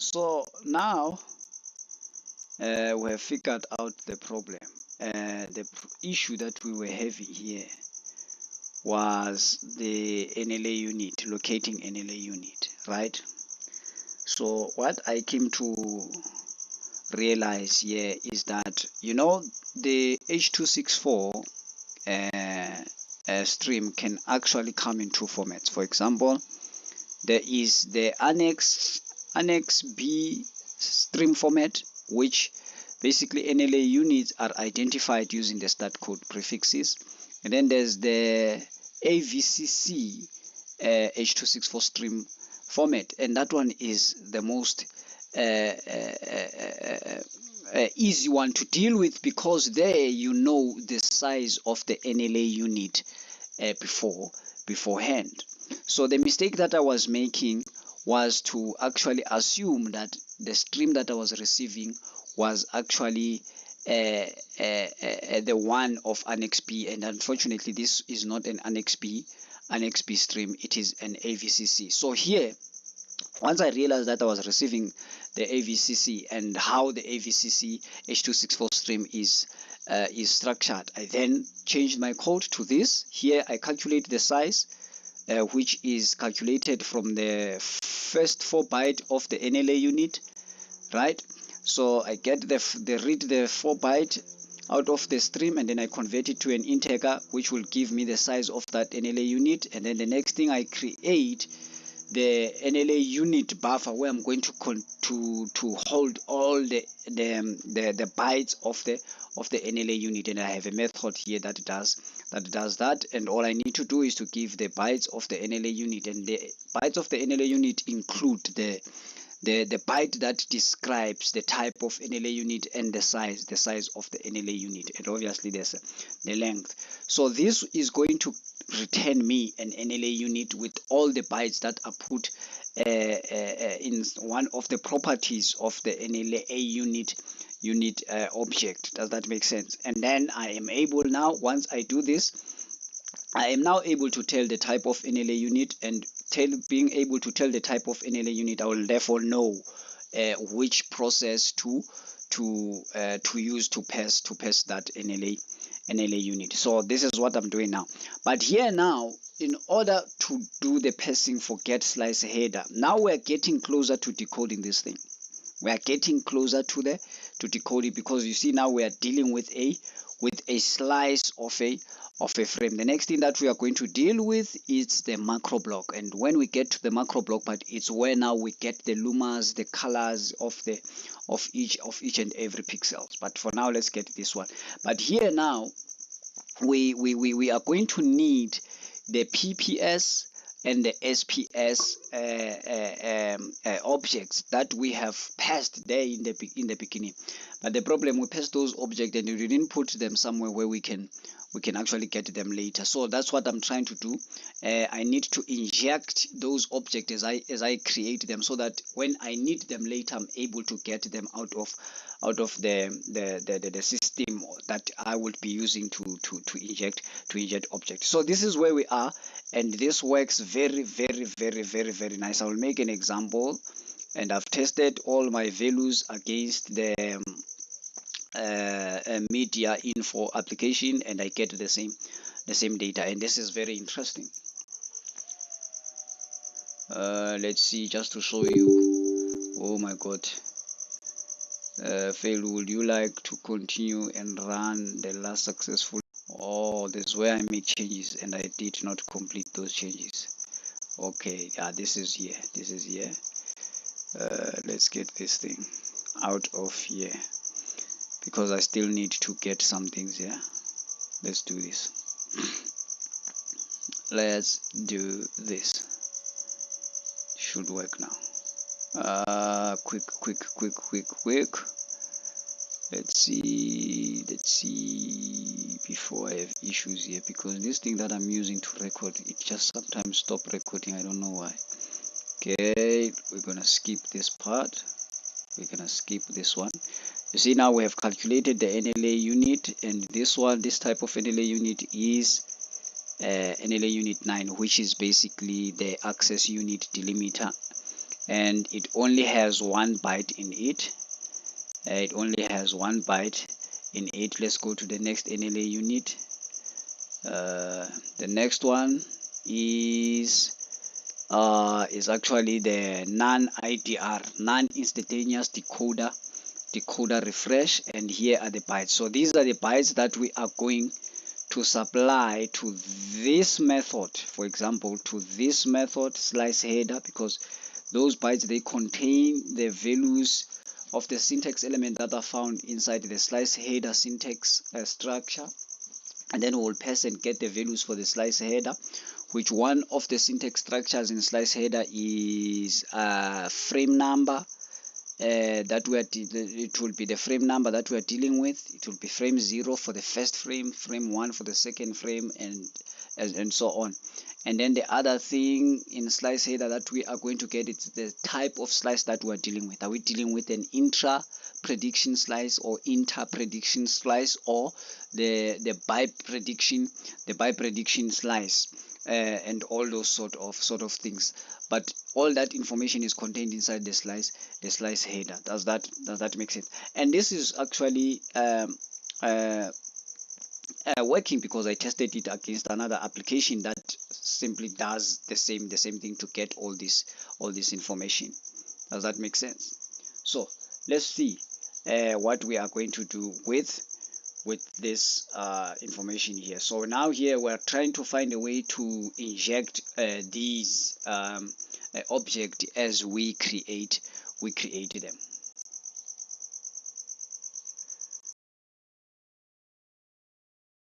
So now we have figured out the problem. The issue that we were having here was the NLA unit, locating NLA unit, right? So what I came to realize here is that, you know, the H264 stream can actually come in two formats. For example, there is the Annex B stream format, which basically NLA units are identified using the start code prefixes, and then there's the AVCC H264 stream format, and that one is the most easy one to deal with, because there you know the size of the NLA unit beforehand. So the mistake that I was making was to actually assume that the stream that I was receiving was actually the one of Annex B, and unfortunately this is not an Annex B stream, it is an AVCC. So here, once I realized that I was receiving the AVCC and how the AVCC H264 stream is structured, I then changed my code to this. Here I calculate the size, which is calculated from the first 4 byte of the NLA unit, right? So I get read the 4 byte out of the stream, and then I convert it to an integer, which will give me the size of that NLA unit. And then the next thing, I create the NLA unit buffer, where I'm going to hold all the bytes of the NLA unit, and I have a method here that does that. And all I need to do is to give the bytes of the NLA unit, and the bytes of the NLA unit include the byte that describes the type of NLA unit and the size of the NLA unit, and obviously there's the length. So this is going to return me an NLA unit with all the bytes that are put in one of the properties of the NLA unit object. Does that make sense? And then I am able now, once I do this, I am now able to tell the type of NLA unit, and being able to tell the type of NLA unit, I will therefore know which process to use to pass that NLA unit. So this is what I'm doing now. But here now, in order to do the passing for get slice header, now we're getting closer to decoding this thing. We are getting closer to decoding, because you see now we are dealing with a slice of a frame. The next thing that we are going to deal with is the macro block, and when we get to the macro block, but it's where now we get the lumas, the colors of each and every pixels. But for now, let's get this one. But here now, we are going to need the PPS and the SPS objects that we have passed there in the beginning. But the problem, we passed those objects and we didn't put them somewhere where we can actually get them later. So that's what I'm trying to do. I need to inject those objects as I create them, so that when I need them later, I'm able to get them out of the system that I would be using to inject objects. So this is where we are, and this works very, very, very, very, very nice. I will make an example, and I've tested all my values against the media info application, and I get the same data, and this is very interesting. Let's see, just to show you. Oh my god. Fail, would you like to continue and run the last successful? Oh, this is where I made changes and I did not complete those changes. Okay, yeah, this is here. Let's get this thing out of here, because I still need to get some things here. Let's do this. Let's do this. Should work now. Quick. Let's see before I have issues here, because this thing that I'm using to record, it just sometimes stop recording. I don't know why. Okay, we're gonna skip this part. We're gonna skip this one. You see, now we have calculated the NLA unit, and this type of NLA unit is NLA unit 9, which is basically the access unit delimiter and it only has 1 byte in it. It only has 1 byte in it. Let's go to the next NLA unit. The next one is actually the non-IDR, non-instantaneous decoder refresh, and here are the bytes. So these are the bytes that we are going to supply to this method, for example to this method slice header, because those bytes, they contain the values of the syntax element that are found inside the slice header syntax structure, and then we'll pass and get the values for the slice header, which one of the syntax structures in slice header is frame number. That it will be the frame number that we are dealing with. It will be frame 0 for the first frame, frame 1 for the second frame, and so on. And then the other thing in slice header that we are going to get is the type of slice that we are dealing with. Are we dealing with an intra prediction slice or inter prediction slice, or the by prediction slice, and all those sort of things. But all that information is contained inside the slice header. Does that make sense? And this is actually working because I tested it against another application that simply does the same thing to get all this information. Does that make sense? So let's see what we are going to do with this information here. So now here we're trying to find a way to inject these object as we create them.